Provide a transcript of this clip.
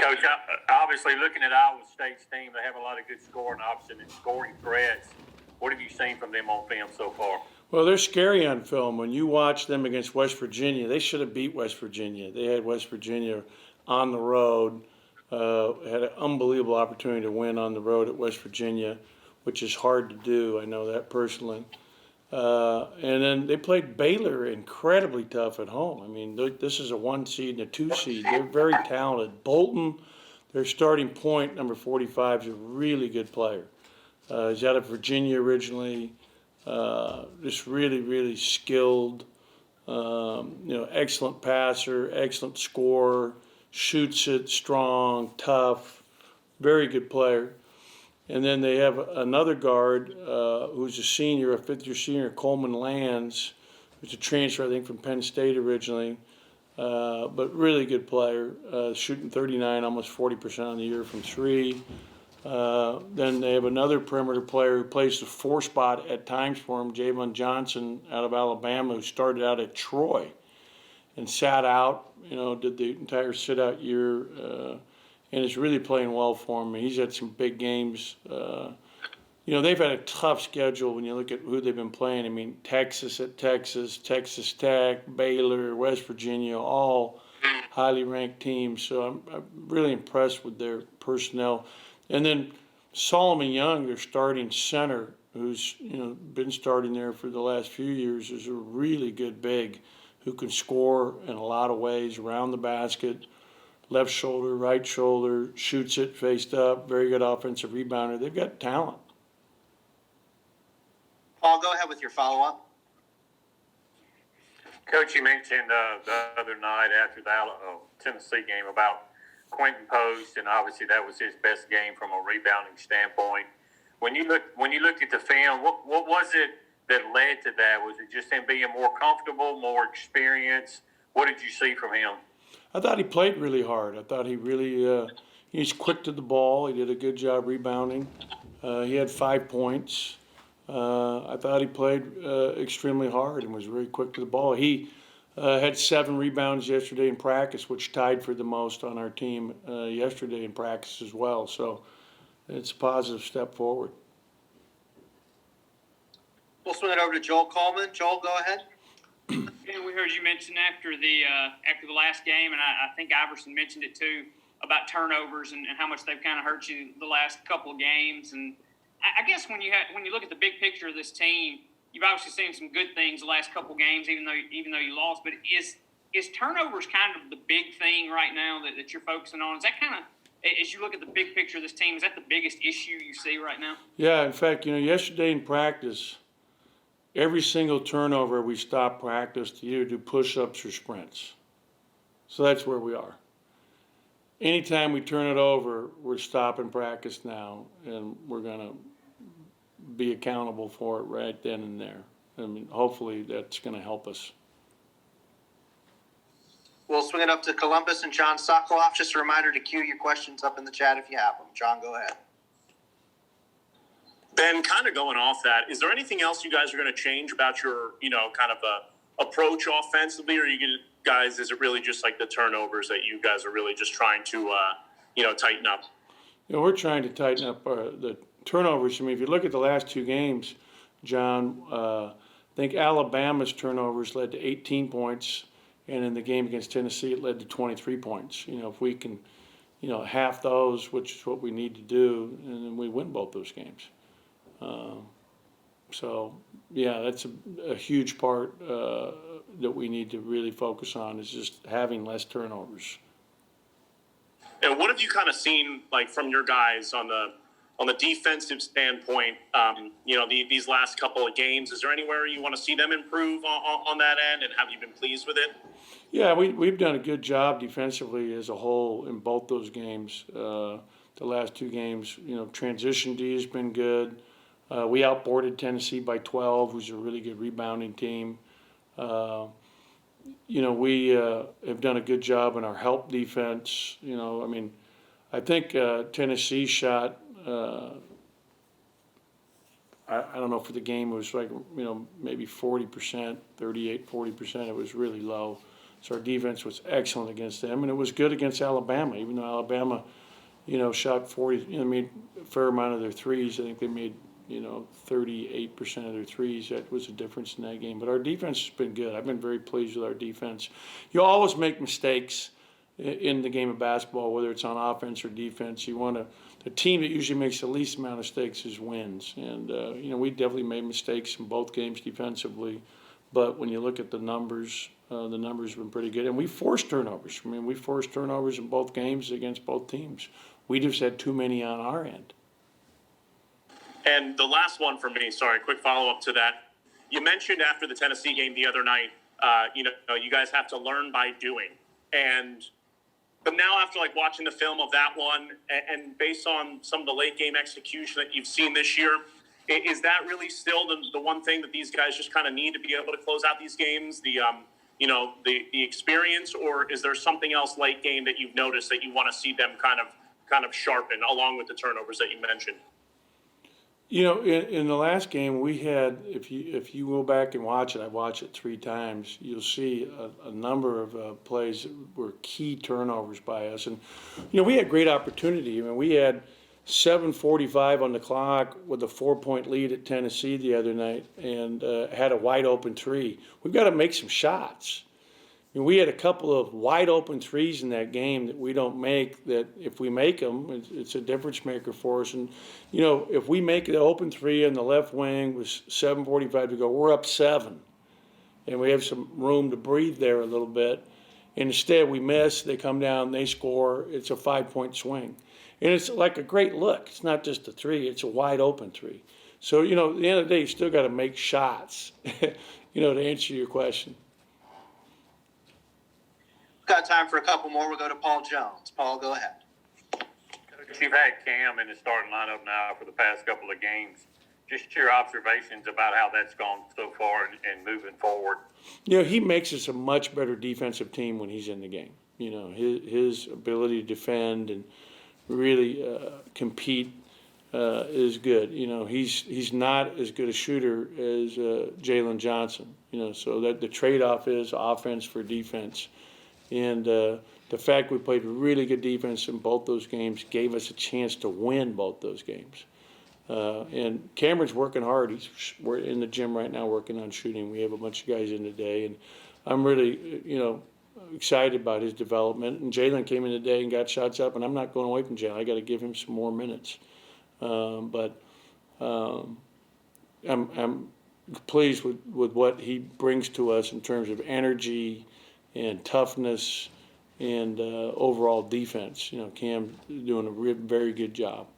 Coach, obviously looking at Iowa State's team, they have a lot of good scoring options and scoring threats. What have you seen from them on film so far? Well, they're scary on film. When you watch them against West Virginia, they should have beat West Virginia. They had West Virginia on the road, had an unbelievable opportunity to win on the road at West Virginia, which is hard to do. I know that personally. And then they played Baylor incredibly tough at home. I mean, this is a 1 seed and a 2 seed. They're very talented. Bolton, their starting point, number 45, is a really good player. He's out of Virginia originally. Just really, really skilled. Excellent passer, excellent scorer, shoots it strong, tough, very good player. And then they have another guard who's a senior, a fifth-year senior, Coleman Lands, who's a transfer, I think, from Penn State originally, but really good player, shooting 39, almost 40% on the year from three. Then they have another perimeter player who plays the 4 spot at times for him, Javon Johnson out of Alabama, who started out at Troy and sat out, did the entire sit-out year, and is really playing well for him. He's had some big games. They've had a tough schedule when you look at who they've been playing. I mean, Texas at Texas, Texas Tech, Baylor, West Virginia, all highly ranked teams. So I'm really impressed with their personnel. And then Solomon Young, their starting center, who's been starting there for the last few years, is a really good big who can score in a lot of ways around the basket, left shoulder, right shoulder, shoots it faced up, very good offensive rebounder. They've got talent. Paul, go ahead with your follow-up. Coach, you mentioned the other night after the Tennessee game about Quentin Post, and obviously that was his best game from a rebounding standpoint. When you looked at the film, what was it that led to that? Was it just him being more comfortable, more experienced? What did you see from him? I thought he played really hard. I thought he really he's quick to the ball. He did a good job rebounding. He had 5 points. I thought he played extremely hard and was very quick to the ball. He had 7 rebounds yesterday in practice, which tied for the most on our team yesterday in practice as well. So it's a positive step forward. We'll swing it over to Joel Coleman. Joel, go ahead. Yeah, we heard you mention after the last game, and I think Iverson mentioned it too, about turnovers and how much they've kind of hurt you the last couple of games. And I guess when you look at the big picture of this team, you've obviously seen some good things the last couple of games, even though you lost. But is turnovers kind of the big thing right now that you're focusing on? Is that kind of, as you look at the big picture of this team, is that the biggest issue you see right now? Yeah, in fact, yesterday in practice, every single turnover we stopped practice to either do push-ups or sprints. So that's where we are. Anytime we turn it over, we're stopping practice now, and we're going to be accountable for it right then and there. I mean, hopefully that's going to help us. We'll swing it up to Columbus and John Sokoloff. Just a reminder to queue your questions up in the chat if you have them. John, go ahead. Ben, kind of going off that, is there anything else you guys are going to change about your, kind of approach offensively, or is it really just like the turnovers that you guys are really just trying to, tighten up? We're trying to tighten up the turnovers. I mean, if you look at the last 2 games, John, I think Alabama's turnovers led to 18 points, and in the game against Tennessee, it led to 23 points. If we can, half those, which is what we need to do, and then we win both those games. That's a huge part that we need to really focus on is just having less turnovers. And what have you kind of seen, like, from your guys on the defensive standpoint, these last couple of games? Is there anywhere you want to see them improve on that end, and have you been pleased with it? Yeah, we've done a good job defensively as a whole in both those games. The last 2 games, transition D has been good. We outboarded Tennessee by 12, who's a really good rebounding team. We have done a good job in our help defense. I think Tennessee shot, I don't know, for the game it was like, maybe 40%, 38, 40%. It was really low. So our defense was excellent against them, and it was good against Alabama, even though Alabama, shot 40, made a fair amount of their threes. I think they made, 38% of their threes. That was a difference in that game. But our defense has been good. I've been very pleased with our defense. You always make mistakes in the game of basketball, whether it's on offense or defense. The team that usually makes the least amount of mistakes wins. And, we definitely made mistakes in both games defensively. But when you look at the numbers have been pretty good. And we forced turnovers. We forced turnovers in both games against both teams. We just had too many on our end. And the last one for me, sorry, quick follow-up to that. You mentioned after the Tennessee game the other night, you guys have to learn by doing. But now after watching the film of that one and based on some of the late game execution that you've seen this year, is that really still the one thing that these guys just kind of need to be able to close out these games, the experience, or is there something else late game that you've noticed that you want to see them kind of sharpen along with the turnovers that you mentioned? In the last game we had, if you go back and watch it, I watched it 3 times, you'll see a number of plays that were key turnovers by us. And, we had great opportunity. We had 7:45 on the clock with a 4-point lead at Tennessee the other night and had a wide open 3. We've got to make some shots. We had a couple of wide open threes in that game that we don't make, that if we make them, it's a difference maker for us. And, if we make the open 3 in the left wing with 7:45 to go, we're up 7. And we have some room to breathe there a little bit. And instead we miss, they come down, they score, it's a 5-point swing. And it's like a great look. It's not just a 3, it's a wide open 3. So, at the end of the day, you still got to make shots, to answer your question. Got time for a couple more. We'll go to Paul Jones. Paul, go ahead. You've had Cam in the starting lineup now for the past couple of games. Just your observations about how that's gone so far and moving forward. He makes us a much better defensive team when he's in the game. His ability to defend and really compete is good. He's not as good a shooter as Jalen Johnson. So that the trade-off is offense for defense. And the fact we played really good defense in both those games gave us a chance to win both those games. And Cameron's working hard. We're in the gym right now working on shooting. We have a bunch of guys in today. And I'm really, excited about his development. And Jalen came in today and got shots up. And I'm not going away from Jalen. I got to give him some more minutes. But I'm pleased with what he brings to us in terms of energy and toughness and overall defense. Cam doing a very good job.